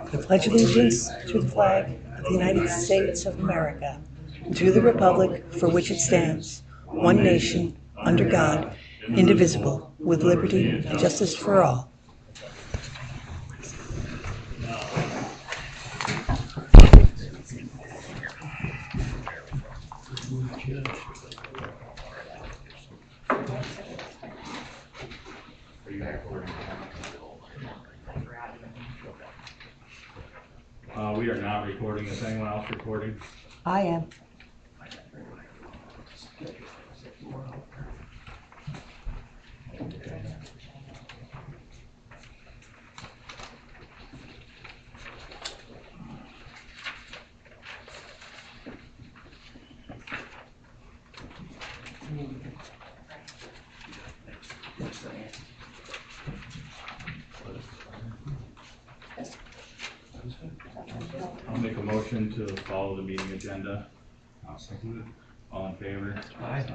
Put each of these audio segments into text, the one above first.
I pledge allegiance to the flag of the United States of America and to the republic for which it stands, one nation, under God, indivisible, with liberty and justice for all. We are not recording. Is anyone else recording? I am. I'll make a motion to follow the meeting agenda. I'll second it. All in favor? Aye.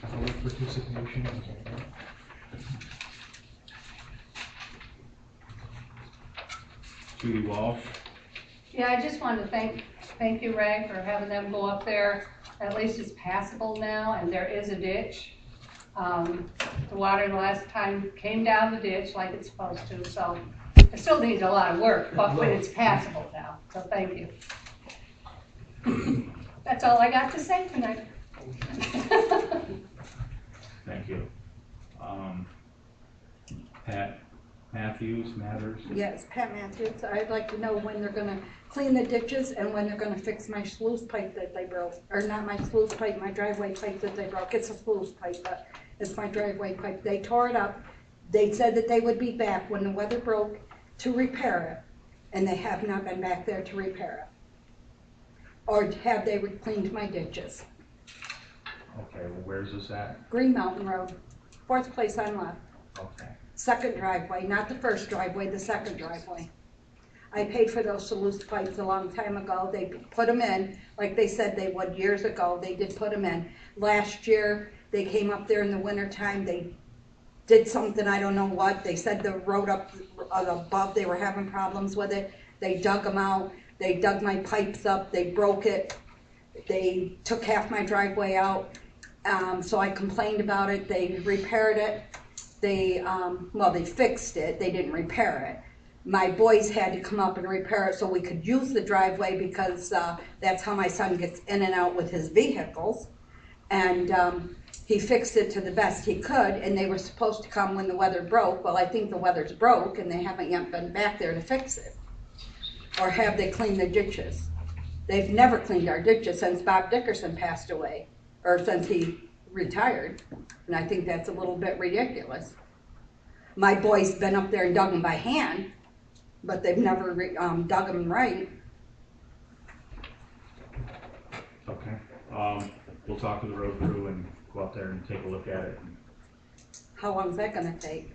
Public participation. Judy Walsh. Yeah, I just wanted to thank you, Ray, for having them go up there. At least it's passable now, and there is a ditch. The water the last time came down the ditch like it's supposed to, so it still needs a lot of work, but it's passable now, so thank you. That's all I got to say tonight. Thank you. Pat Mathers. Yes, Pat Matthews. I'd like to know when they're gonna clean the ditches and when they're gonna fix my sluice pipe that they broke. Or not my sluice pipe, my driveway pipe that they broke. It's a sluice pipe, but it's my driveway pipe. They tore it up. They said that they would be back when the weather broke to repair it, and they have not been back there to repair it. Or have they cleaned my ditches? Okay, well, where's this at? Green Mountain Road, fourth place on left. Okay. Second driveway, not the first driveway, the second driveway. I paid for those sluice pipes a long time ago. They put them in, like they said they would years ago. They did put them in. Last year, they came up there in the wintertime. They did something, I don't know what. They said the road up above, they were having problems with it. They dug them out. They dug my pipes up. They broke it. They took half my driveway out. So I complained about it. They repaired it. They fixed it. They didn't repair it. My boys had to come up and repair it so we could use the driveway because that's how my son gets in and out with his vehicles. And he fixed it to the best he could, and they were supposed to come when the weather broke. Well, I think the weather's broke, and they haven't yet been back there to fix it. Or have they cleaned the ditches? They've never cleaned our ditches since Bob Dickerson passed away, or since he retired, and I think that's a little bit ridiculous. My boys been up there and dug them by hand, but they've never dug them right. Okay. We'll talk to the road crew and go out there and take a look at it. How long is that gonna take?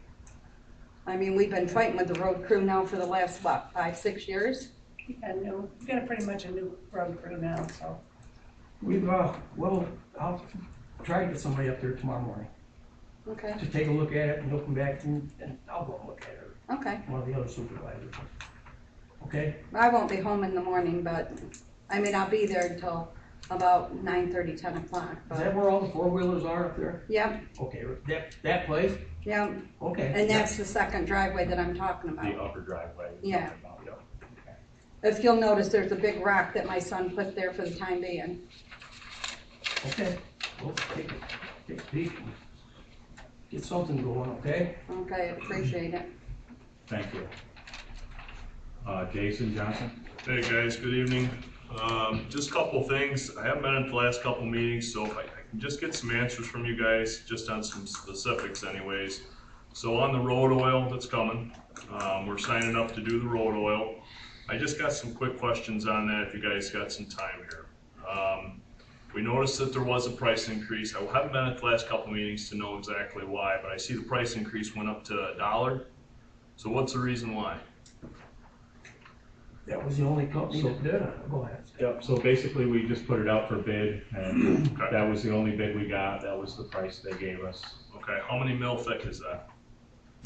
I mean, we've been fighting with the road crew now for the last, what, 5-6 years? We've got pretty much a new road crew now, so. We've, well, I'll try to get somebody up there tomorrow morning Okay, to take a look at it and look back and I'll go and look at it. okay. One of the other supervisors. Okay? I won't be home in the morning, but, I mean, I'll be there until about 9:30, 10 o'clock. Is that where all the four-wheelers are up there? Yep, Okay, that place? yep. Okay. And that's the second driveway that I'm talking The about. upper driveway. Yeah. Yep. If you'll notice, there's a big rock that my son put there for the time being. Okay, well, take a peek. Get something going, okay? Okay, appreciate it. Thank you. Jason Johnson. Hey guys, good evening. Just a couple things. I haven't been at the last couple meetings, so if I can just get some answers from you guys, just on some specifics anyways. So on the road oil that's coming, we're signing up to do the road oil. I just got some quick questions on that if you guys got some time here. We noticed that there was a price increase. I haven't been at the last couple meetings to know exactly why, but I see the price increase went up to $1. So what's the reason why? That was the only company that did it. Go ahead. Yep, so basically we just put it out for bid and Okay. that was the only bid we got. That was the price they gave us. Okay, how many mil thick is that?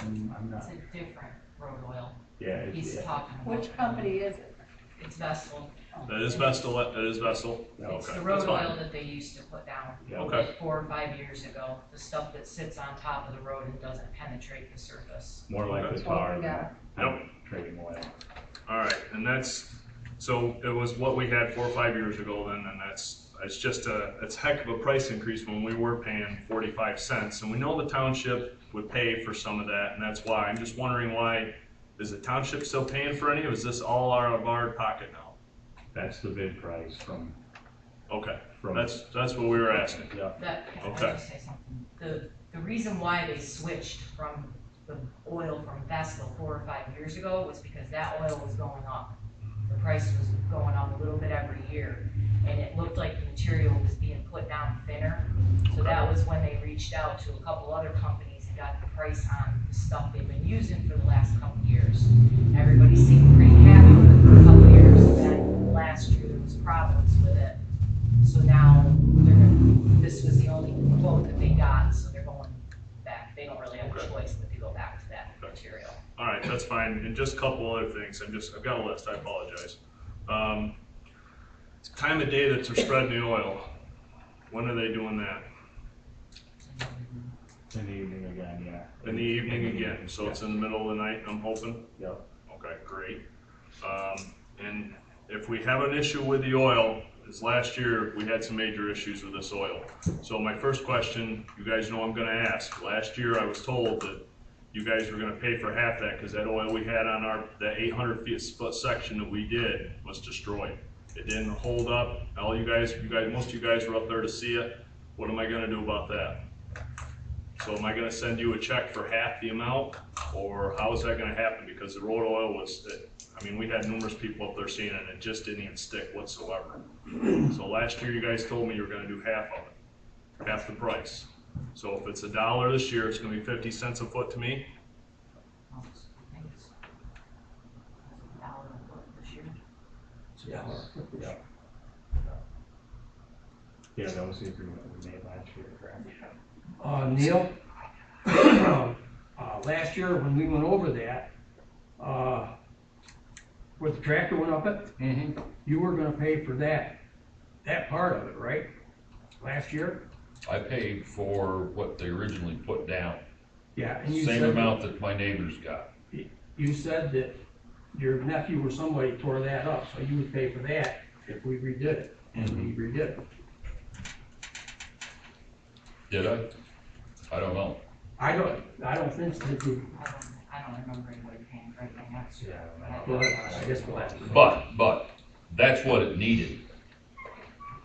I'm It's not, a different road oil yeah, he's it's, talking about. Which company is it? It's Vestal. That is Vestal, that is Vestal? Yeah. It's Okay, the that's road fine. oil that they used to put down. Yeah. Okay. Like 4 or 5 years ago, the stuff that sits on top of the road and doesn't penetrate the surface. more like the That's what tar we got. Yep. trading oil. All right, and that's, so it was what we had 4 or 5 years ago then, and it's just it's a heck of a price increase when we were paying 45 cents. And we know the township would pay for some of that, and that's why, I'm just wondering why, is the township still paying for any, or is this all out of our pocket now? That's the bid price from, Okay, from. that's what we were asking. Yeah, That, can Okay. I just say something? The reason why they switched from the oil from Vestal 4 or 5 years ago was because that oil was going up. The price was going up a little bit every year, and it looked like the material was being put down thinner. So that was when they reached out to a couple other companies and got the price on the stuff they've been using for the last couple years. Everybody seemed pretty happy with it for a couple years, and then last year there was problems with it. So now this was the only quote that they got, so they're going back. They don't really have a Okay. choice but to go back to that material. All right, that's fine, and just a couple other things, I've got a list, I apologize. Time of day that they're spreading the oil, when are they doing that? in the evening again, yeah. In the evening again, so it's in the middle of the night, I'm hoping? Yep. Okay, great. And if we have an issue with the oil, this last year, we had some major issues with this oil. So my first question, you guys know I'm gonna ask, last year I was told that you guys were gonna pay for half that, cause that oil we had on that 800 foot section that we did was destroyed. It didn't hold up, most of you guys were up there to see it. What am I gonna do about that? So am I gonna send you a check for half the amount, or how is that gonna happen? Because the road oil we had numerous people up there seeing it, and it just didn't even stick whatsoever. So last year, you guys told me you were gonna do half of it, half the price. So if it's $1 this year, it's gonna be 50 cents a foot to me? I think it's $1 a foot this year. Yeah. Yeah, that was the agreement we made last year, correct? Neil, last year when we went over that, where the tractor went up it, you were gonna pay for that part of it, right? Last year? I paid for what they originally put down, Yeah. And you same said amount that my neighbors got. You said that your nephew or somebody tore that up, so you would pay for that if we redid it, and we redid it. Did I? I don't know. I don't think so. I don't remember anybody paying for anything else. Yeah, Well, I guess we'll have to. But, that's what it needed.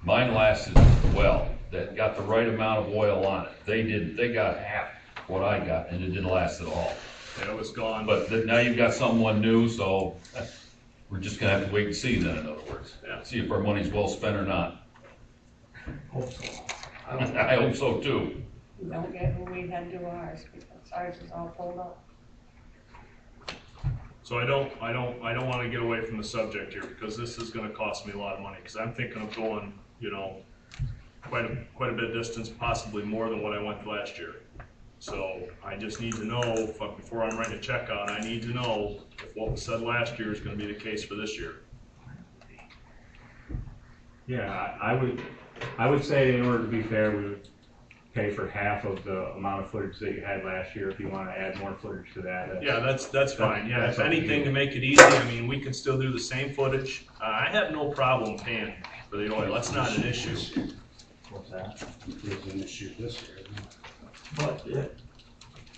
Mine lasted well, that got the right amount of oil on it. They didn't, they got half what I got, and it didn't last at all. And it was gone. But now you've got someone new, so we're just gonna have to wait and see then, in other words. Yeah. See if our money's well spent or not. Hope so. I hope so too. Don't get who we had do ours, because ours is all pulled up. So I don't wanna get away from the subject here, because this is gonna cost me a lot of money, because I'm thinking of going, quite a bit of distance, possibly more than what I went last year. So I just need to know, before I'm writing a check out, I need to know if what was said last year is gonna be the case for this year. Yeah, I would say in order to be fair, we would pay for half of the amount of footage that you had last year. If you wanna add more footage to that. Yeah, that's fine, yeah, that's if up to anything you. to make it easy, we can still do the same footage. I have no problem paying for the oil, that's not an issue. What's that? There's an issue this year, isn't it? But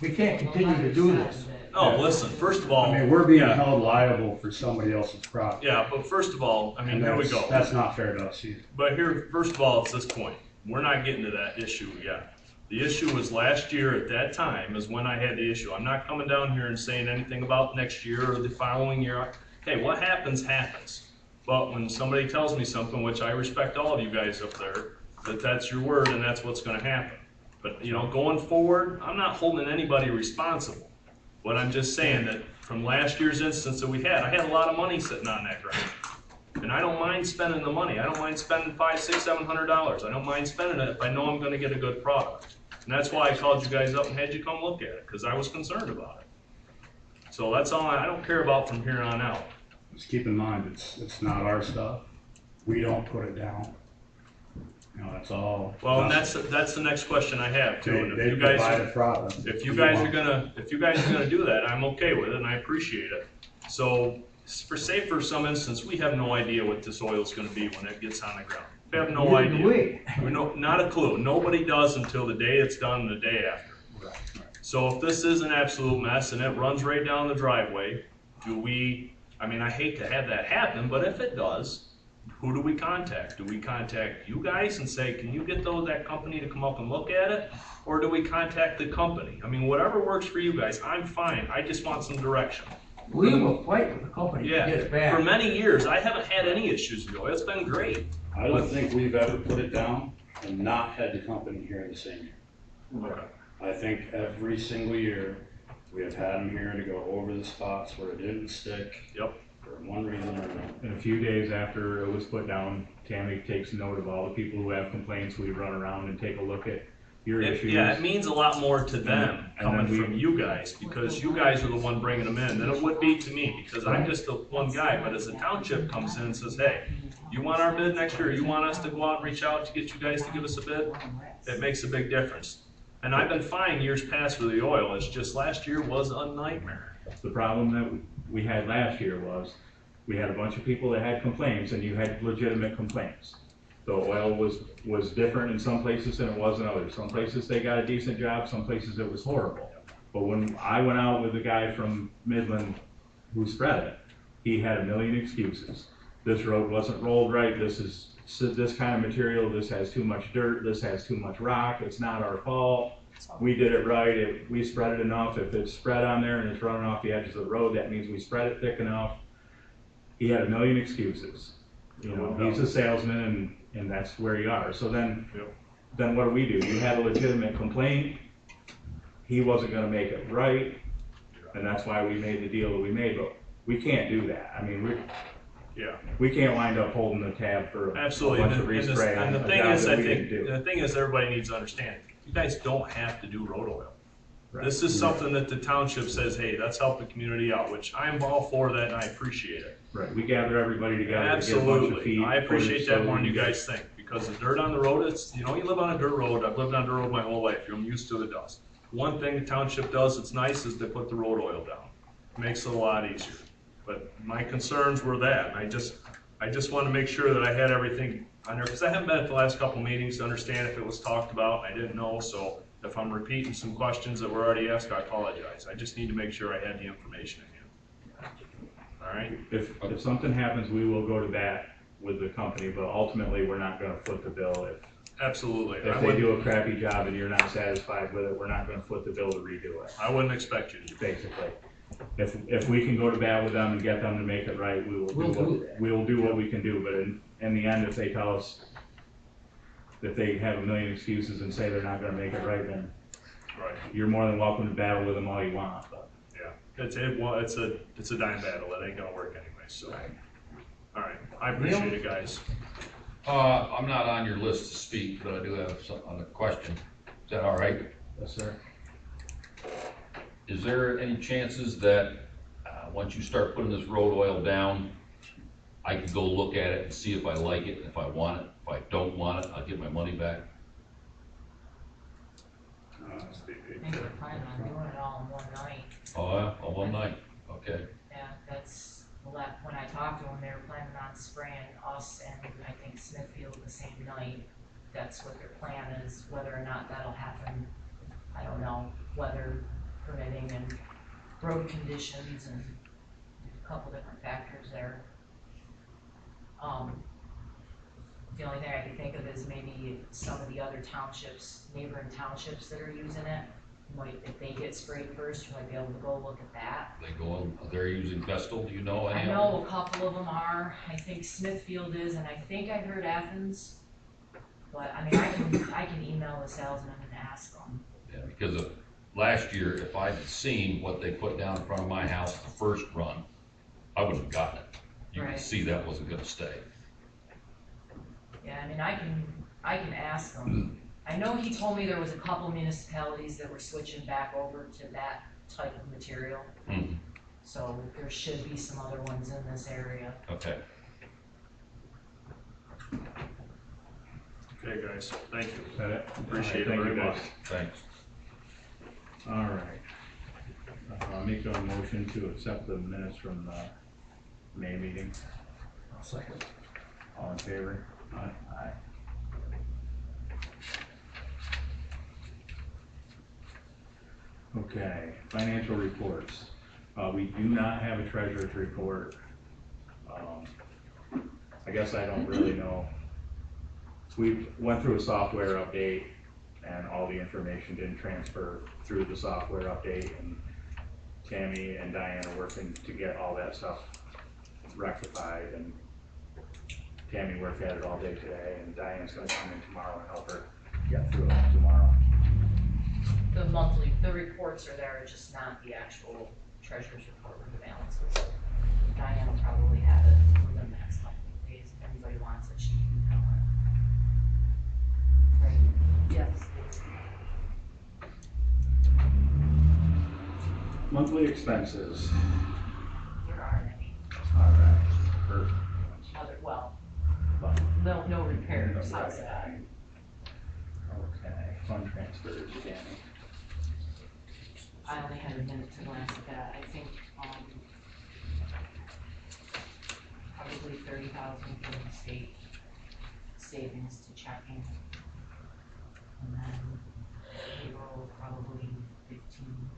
we can't continue to do this. Oh, listen, first of all. I mean, we're being yeah, held liable for somebody else's property. Yeah, but first of all, And here we that's- go. That's not fair to us either. But here, first of all, it's this point. We're not getting to that issue yet. The issue was last year at that time is when I had the issue. I'm not coming down here and saying anything about next year or the following year. Hey, what happens, happens. But when somebody tells me something, which I respect all of you guys up there, that's your word and that's what's gonna happen. But, going forward, I'm not holding anybody responsible. But I'm just saying that from last year's instance that we had, I had a lot of money sitting on that ground. And I don't mind spending the money. I don't mind spending $500, $600, $700. I don't mind spending it if I know I'm gonna get a good product. And that's why I called you guys up and had you come look at it, because I was concerned about it. So that's all, I don't care about from here on out. Just keep in mind, it's not our stuff. We don't put it down. You know, that's all. Well, and that's the next question I have too. And They provide a product. if you guys are gonna do that, I'm okay with it and I appreciate it. So for some instance, we have no idea what this oil is gonna be when it gets on the ground. We have no Neither do idea. we. We know, not a clue. Nobody does until the day it's done and the day after. Right, right. So if this is an absolute mess and it runs right down the driveway, I mean, I hate to have that happen, but if it does, who do we contact? Do we contact you guys and say, can you get that company to come up and look at it? Or do we contact the company? I mean, whatever works for you guys, I'm fine. I just want some direction. We will fight with the company to get Yeah, it back. for many years, I haven't had any issues with it. It's been great. I don't think we've ever put it down and not had the company here the same year. Okay. I think every single year, we have had them here to go over the spots where it didn't stick. Yep. For one reason or another. And a few days after it was put down, Tammy takes note of all the people who have complaints. We run around and take a look at your issues. Yeah, it means a lot more to them And then coming from you guys, because you guys are the one bringing them in than it would be to me, because I'm just the one guy. But as the township comes in and says, hey, you want our bid next year? You want us to go out and reach out to get you guys to give us a bid? It makes a big difference. And I've been fine years past with the oil. It's just last year was a nightmare. The problem that we had last year was, we had a bunch of people that had complaints, and you had legitimate complaints. The oil was different in some places than it was in others. Some places they got a decent job, some places it was horrible. But when I went out with the guy from Midland who spread it, he had a million excuses. This road wasn't rolled right, this is this kind of material, this has too much dirt, this has too much rock, it's not our fault. We did it right, we spread it enough. If it's spread on there and it's running off the edges of the road, that means we spread it thick enough. He had a million excuses. You know, he's a salesman and that's where you are. So then what do? You had a legitimate complaint. He wasn't gonna make it right. And that's why we made the deal that we made, but we can't do that. I mean, we can't wind up holding the tab for a Absolutely. bunch of respray on And a the thing job is, that I we didn't think, do. the thing is, everybody needs to understand, you guys don't have to do road oil. Right. This is something that the township says, hey, let's help the community out, which I'm all for that and I appreciate it. Right, we gather everybody together to get a bunch of Absolutely. feet. I appreciate that more than you footage, guys think, because the dirt on the road, you live on a dirt road. I've lived on a dirt road my whole life. I'm used to the dust. One thing the township does that's nice is they put the road oil down. Makes it a lot easier. But my concerns were that. I just want to make sure that I had everything on there, because I haven't been at the last couple meetings to understand if it was talked about. I didn't know, so if I'm repeating some questions that were already asked, I apologize. I just need to make sure I had the information in hand. All right? If something happens, we will go to bat with the company, but ultimately, we're not gonna foot the bill. Absolutely. If they do a crappy job and you're not satisfied with it, we're not gonna foot the bill to redo it, I wouldn't expect you to. basically. If we can go to bat with them and get them to make it right, we will do what we can do, but in the end, if they tell us that they have a million excuses and say they're not gonna make it right, then Right. you're more than welcome to battle with them all you want, but. Yeah. It's a dime battle. It ain't gonna work anyway, so. All right. I appreciate it, guys. I'm not on your list to speak, but I do have a question. Is that all right? Yes, sir. Is there any chances that, once you start putting this road oil down, I could go look at it and see if I like it, if I want it? If I don't want it, I'll get my money back? I think we're planning on doing it all in one night. Oh, yeah, all one night, okay. Yeah, that's, when I talked to them, they were planning on spraying us and I think Smithfield the same night. That's what their plan is. Whether or not that'll happen, I don't know. Weather permitting and road conditions and a couple different factors there. The only thing I can think of is maybe some of the other townships, neighboring townships that are using it, might, if they get sprayed first, you might be able to go look at that. They're using Vestal, do you know any I of them? know a couple of them are. I think Smithfield is, and I think I heard Athens. But I mean, I can email the salesman and ask them. Yeah, because of last year, if I'd seen what they put down in front of my house the first run, I wouldn't have gotten it. You could Right. see that wasn't gonna stay. Yeah, I mean, I can ask them. I know he told me there was a couple municipalities that were switching back over to that type of material. Mhm. So there should be some other ones in this area. Okay. Okay, guys, thank you. Is that it? Appreciate it All right, very thank you, much. guys. Thanks. All right. Make a motion to accept the minutes from the May meeting. I'll second. All in favor? Aye. Okay, financial reports. We do not have a treasurer's report. I guess I don't really know. We went through a software update and all the information didn't transfer through the software update, and Tammy and Diane are working to get all that stuff rectified, and Tammy worked at it all day today, and Diane's gonna come in tomorrow and help her get through it tomorrow. The reports are there, just not the actual treasurer's report with the balances. Diane will probably have it within the next couple of days, if anybody wants it, she can come on. Right? Yes. Monthly expenses. There aren't any All right. Perfect. other, well, Fund. no repairs, how's that? Okay, fund transfers, Tammy. I only had a minute to glance at that, I think, probably 30,000 from the state savings to checking. And then payroll, probably 15.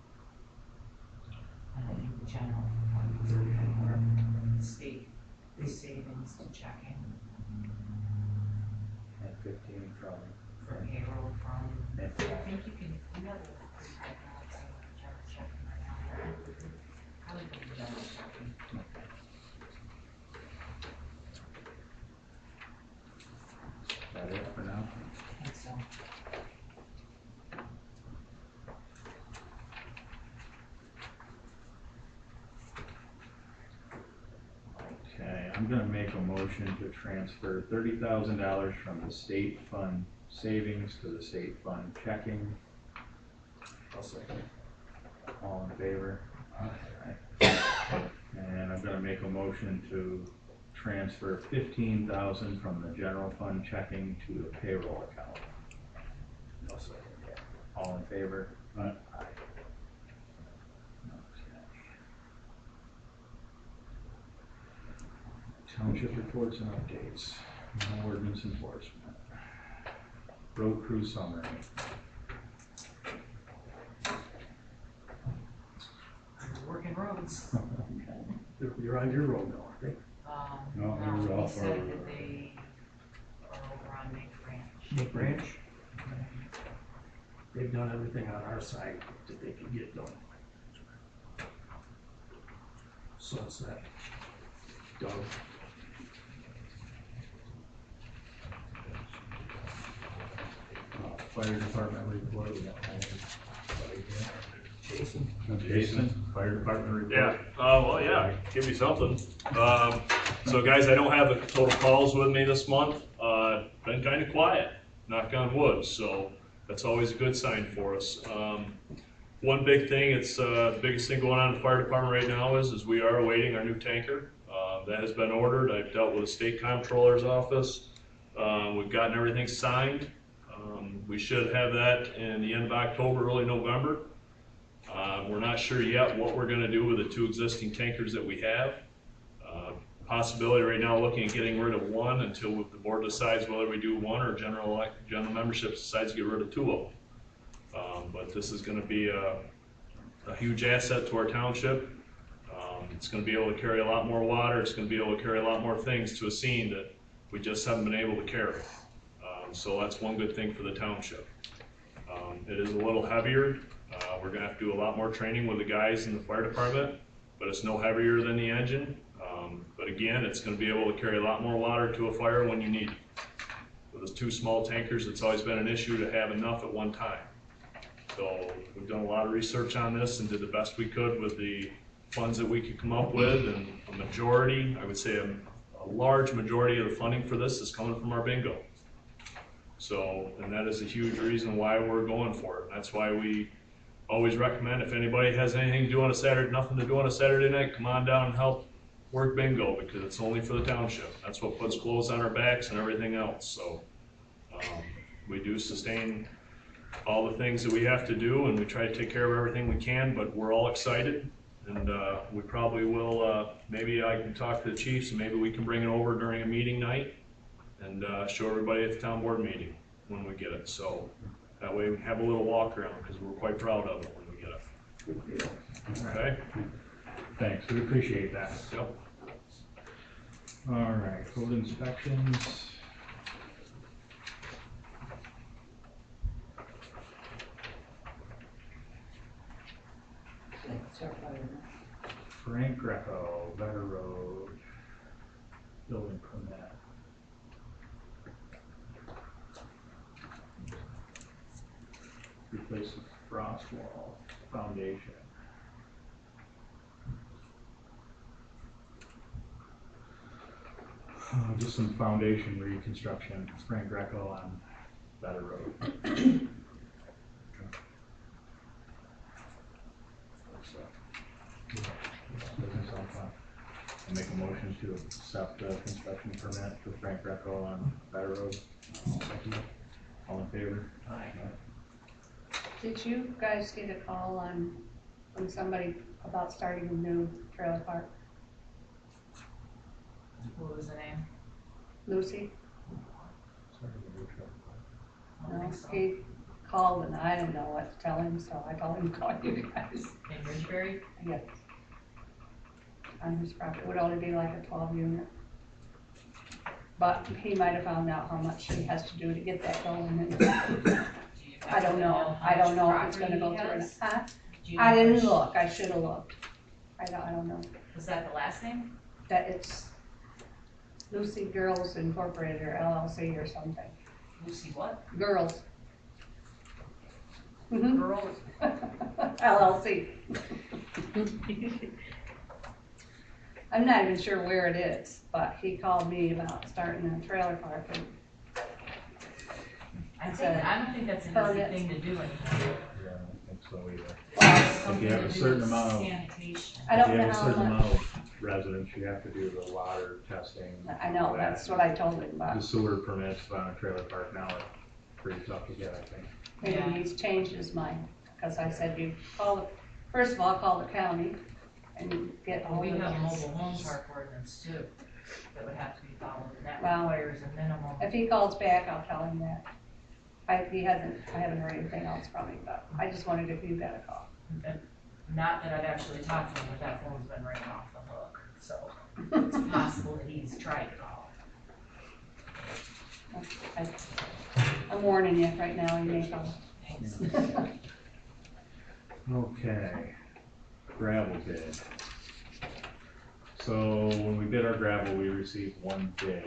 And I think the general fund, 34, state savings to checking, And 15 from payroll from, I Midwest. think you can, you have a 35,000 general checking right now. Probably from the general checking. Is that it for now? I think so. Okay, I'm gonna make a motion to transfer $30,000 from the state fund savings to the state fund checking. I'll second. All in favor? Aye. And I'm gonna make a motion to transfer 15,000 from the general fund checking to the payroll account. I'll second. All in favor? Aye. Okay. Township reports and updates, no ordinance enforcement. Road crew summary. Working roads. You're on your road now, I think. No, No, they're he off said our- that they are over on Nick Branch. Nick Branch. They've done everything on our side that they could get done. So it's that Doug. Fire department report, we got anybody Jason. here? Jason, fire department report. Yeah, well, yeah, give me something. So guys, I don't have the total calls with me this month. Been kind of quiet, knock on wood, so that's always a good sign for us. One big thing, it's the biggest thing going on in the fire department right now is we are awaiting our new tanker. That has been ordered. I've dealt with the state comptroller's office. We've gotten everything signed. We should have that in the end of October, early November. We're not sure yet what we're gonna do with the two existing tankers that we have. Possibility right now, looking at getting rid of one until the board decides whether we do one or general membership decides to get rid of two of them. But this is gonna be a huge asset to our township. It's gonna be able to carry a lot more water, it's gonna be able to carry a lot more things to a scene that we just haven't been able to carry. So that's one good thing for the township. It is a little heavier. We're gonna have to do a lot more training with the guys in the fire department, but it's no heavier than the engine. But again, it's gonna be able to carry a lot more water to a fire when you need it. With the two small tankers, it's always been an issue to have enough at one time. So we've done a lot of research on this and did the best we could with the funds that we could come up with, and a majority, I would say a large majority of the funding for this is coming from our bingo. So, and that is a huge reason why we're going for it. That's why we always recommend if anybody has anything to do on a Saturday, nothing to do on a Saturday night, come on down and help work bingo, because it's only for the township. That's what puts clothes on our backs and everything else, so. We do sustain all the things that we have to do, and we try to take care of everything we can, but we're all excited. And we probably will, maybe I can talk to the chiefs, and maybe we can bring it over during a meeting night and show everybody at the town board meeting when we get it. So that way we have a little walk around, because we're quite proud of it when we get it. Okay? Thanks, we appreciate that. Yep. All right, code inspections. Frank Greco, Better Road, building permit. Replace the frost wall foundation. Just some foundation reconstruction, Frank Greco on Better Road. I'll make a motion to accept the construction permit for Frank Greco on Better Road. All in favor? Aye. Did you guys get a call from somebody about starting a new trailer park? What was the name? Lucy? I don't No, think so. he called and I didn't know what to tell him, so I told him to call you guys. In Ridgebury? Yes. On his property, it would only be like a 12 unit. But he might have found out how much he has to do to get that going, and Do you I don't know, how I don't much know if it's gonna go property through or he not. has? Huh? Do you I know didn't which- look, I should have looked. I don't know, Was that the last name? that it's Lucy Girls Incorporated or LLC or something, Lucy what? Girls. Mhm. Girls? LLC. I'm not even sure where it is, but he called me about starting a trailer park and I don't think that's an easy Permits. thing to do anymore. Yeah, I don't think so either. well, If you have a certain amount of, Sanitation. I if don't you know have a how certain much. amount of residents, you have to do the water testing. I know, that's what I told him The about. sewer permits on a trailer park now are pretty tough to get, I think. Maybe he's changed his mind, because I said you first of all, call the county and get all We of have a those. mobile home park ordinance too, that would have to be followed, and that Well, requires a minimum. If he calls back, I'll tell him that. I haven't heard anything else from him, but I just wondered if you got a call. Not that I've actually talked to him, but that phone's been ringing off the hook, so it's possible that he's tried to call. I'm warning you right now, you may call. Thanks. Okay, gravel bid. So when we bid our gravel, we received one bid,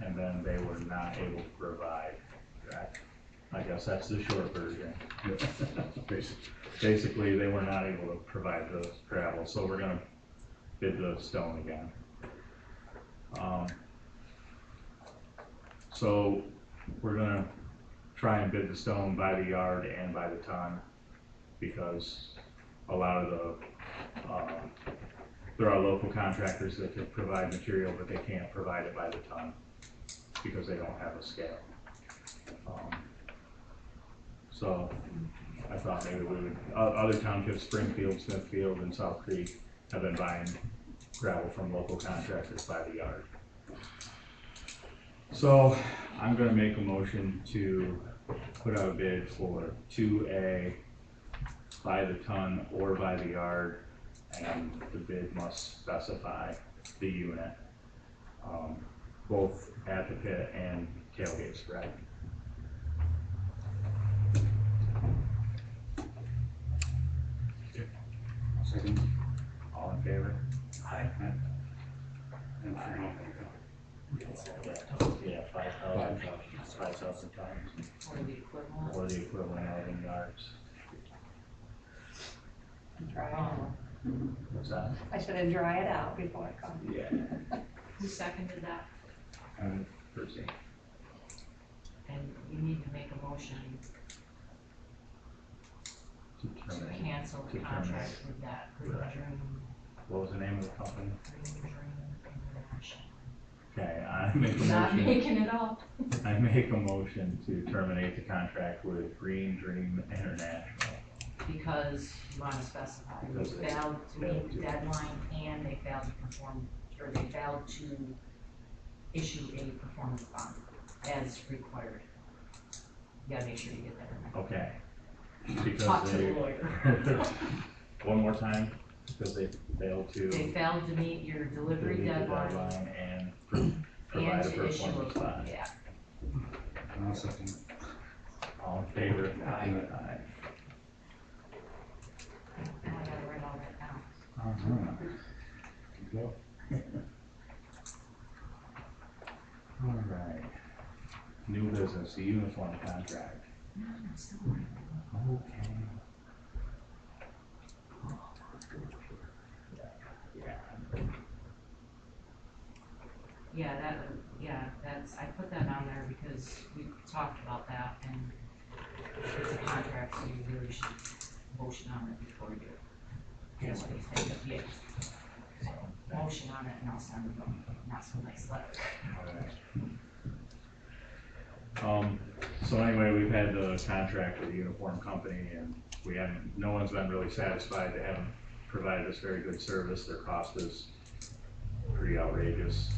and then they were not able to provide, correct? I guess that's the short version. Basically, they were not able to provide the gravel, so we're gonna bid the stone again. So we're gonna try and bid the stone by the yard and by the ton, because a lot of there are local contractors that could provide material, but they can't provide it by the ton because they don't have a scale. So I thought maybe we would, other townships, Springfield, Smithfield, and South Creek have been buying gravel from local contractors by the yard. So I'm gonna make a motion to put out a bid for 2A by the ton or by the yard, and the bid must specify the unit, both at the pit and tailgate spread. Second. All in favor? Aye. Yeah, 5,000 tons, Or the equivalent. or the equivalent out in yards. Dry it out. What's that? I said, and dry it out before I come. Yeah. Who seconded that? And Percy. And you need to make a motion to terminate. cancel the To contract terminate. with that Green Right. Dream, What was the name of the company? Green Dream International. Okay, I make a Not motion, making it up. I make a motion to terminate the contract with Green Dream International. Because you wanna specify, they Because they failed to failed meet the to. deadline and they failed to perform, or they failed to issue a performance bond as required. You gotta make sure you get that in there. Okay. Talk Because to the they, lawyer. one more time, because they failed to. They failed to meet your delivery meet the deadline and and provide a to issue performance a, bond. yeah. I'll second it. All in favor? Aye. Aye. Now I gotta write all that down. Uh-huh. Go. All right. New business, the uniform contract. No, I'm still writing. Okay. Yeah. That's, I put that on there because we talked about that and it's a contract, so you really should motion on it before you. Yes, please, take it, yeah. So, motion on it and I'll send them, not so nice letter. Alright. So anyway, we've had the contract with the uniform company and we haven't, no one's been really satisfied. They haven't provided us very good service. Their cost is pretty outrageous.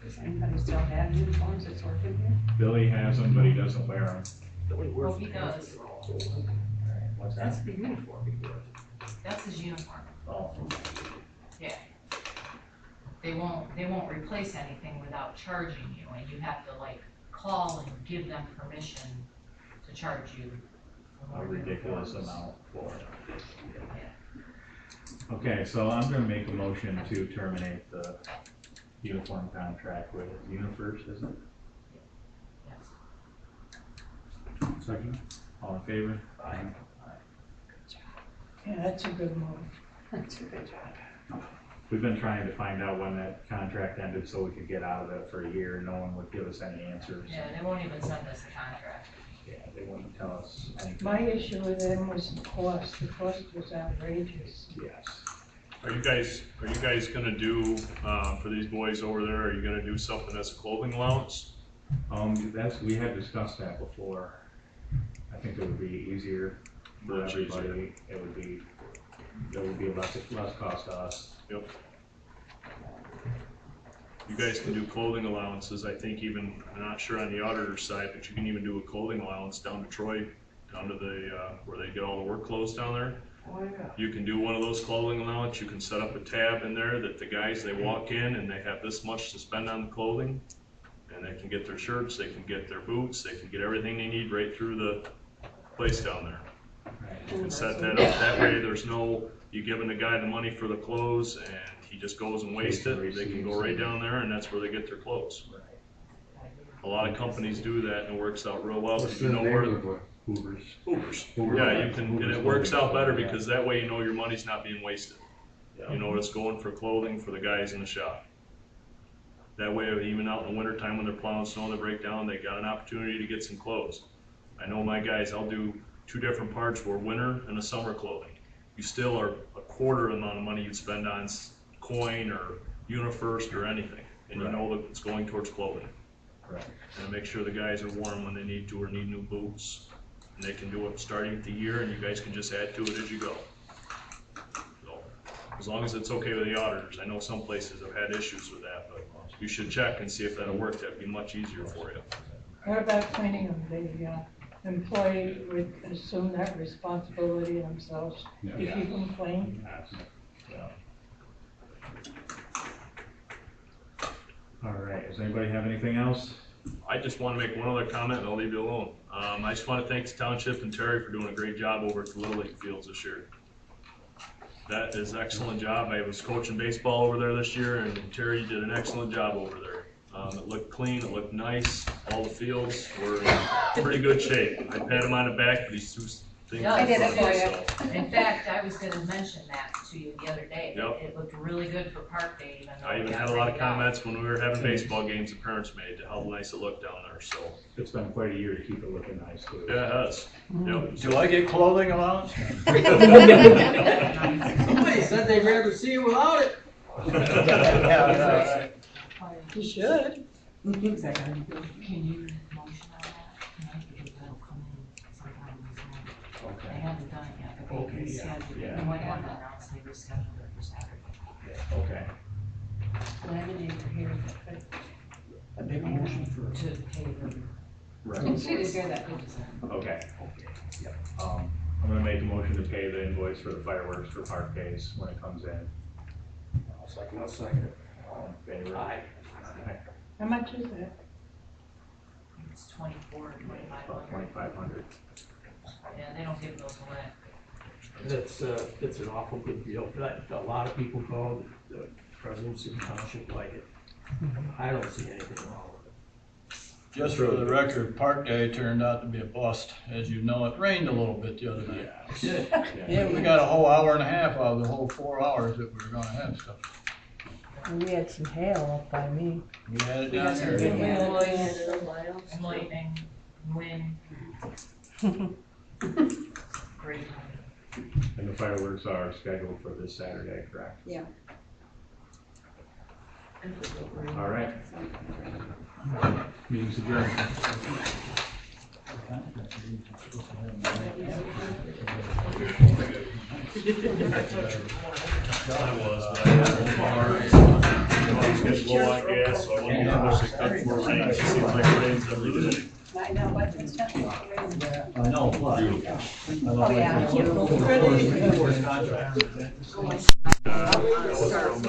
Does anybody still have uniforms that's working here? Billy has them, but he doesn't wear them. Oh, he does, What's That's that? the uniform. that's his uniform, Oh, yeah. They won't replace anything without charging you, and you have to like call and give them permission to charge you. for a more ridiculous uniforms. amount for it. Yeah. Okay, so I'm gonna make a motion to terminate the uniform contract with UniFirst, is it? Yes. Second. All in favor? Aye. Yeah, that's a good move. That's a good job. We've been trying to find out when that contract ended so we could get out of it for a year. No one would give us any answers. Yeah, they won't even send us the contract. Yeah, they wouldn't tell us anything. My issue with them was the cost. The cost was outrageous. Yes. Are you guys gonna do, for these boys over there, are you gonna do something as a clothing allowance? We had discussed that before. I think it would be easier for Much easier. everybody. It would be less cost to us. Yep. You guys can do clothing allowances, I think even, I'm not sure on the auditor's side, but you can even do a clothing allowance down to Troy, down to the, where they get all the work clothes down there. Oh, yeah. You can do one of those clothing allowance, you can set up a tab in there that the guys, they walk in and they have this much to spend on the clothing. And they can get their shirts, they can get their boots, they can get everything they need right through the place down there. You can set that up, that way there's no, you giving the guy the money for the clothes and he just goes and wastes it, they can go right down there and that's where they get their clothes. A lot of companies do that and it works out real well, because you know where. Hoovers. Hoovers. Hoovers. Yeah, you can, and Hoovers it works out better clothing. because that way you know your money's not being wasted. You know it's going for clothing for the guys in the shop. That way, even out in the winter time when they're plowing snow and they break down, they got an opportunity to get some clothes. I know my guys, I'll do 2 different parts for winter and a summer clothing. You still are a quarter amount of money you'd spend on coin or UniFirst or anything. And you know that it's going towards clothing. Right. And to make sure the guys are warm when they need to or need new boots. And they can do it starting at the year and you guys can just add to it as you go. So, as long as it's okay with the auditors. I know some places have had issues with that, but you should check and see if that'll work. That'd be much easier for you. What about cleaning them? The employee would assume that responsibility themselves to Yeah. keep them clean. Yeah. All right, does anybody have anything else? I just want to make one other comment and I'll leave you alone. I just want to thank the township and Terry for doing a great job over at the Little League fields this year. That is an excellent job. I was coaching baseball over there this year and Terry did an excellent job over there. It looked clean, it looked nice. All the fields were in pretty good shape. I pat him on the back, but he's things Yeah, in I did it front of for you, so. In fact, I was gonna mention that to you the other day. Yep. It looked really good for Park Day, even though. I we even got had a lot of rained out. comments when we were having baseball games the parents made, how nice it looked down there, so. It's been quite a year to keep it looking nice too. Yeah, it has. Yep. Do I get clothing allowance? Somebody said they'd rather see you without it. You should. Can you motion on that tonight, because that'll come in sometime this month. They haven't done it yet, but they Okay, yeah, rescheduled it, yeah. and what happened announced, they rescheduled it for Saturday. Okay, Laminator here. I make a motion for. To pay the. right, She didn't hear that. okay. I'm gonna make a motion to pay the invoice for the fireworks for Park Days when it comes in. I'll second it. All in favor? Aye. Aye. How much is it? It's 24 or 25. About 2,500. Yeah, they don't give those away. It's an awful good deal, but a lot of people go, the presidents of the township like it. I don't see anything wrong with it. Just for the record, Park Day turned out to be a bust. As you know, it rained a little bit the other night. Yeah. We got a whole hour and a half out of the whole 4 hours that we were gonna have stuff. We had some hail up by me. We had it down there. And lightning, wind. Great. And the fireworks are scheduled for this Saturday, correct? Yeah. All right. Meeting's adjourned. I was, but I had one bar. I was getting low on gas, so I went to push it up for rain. It seems like it rains every day. I know, but it's not. I know, but. Oh, yeah. That was from,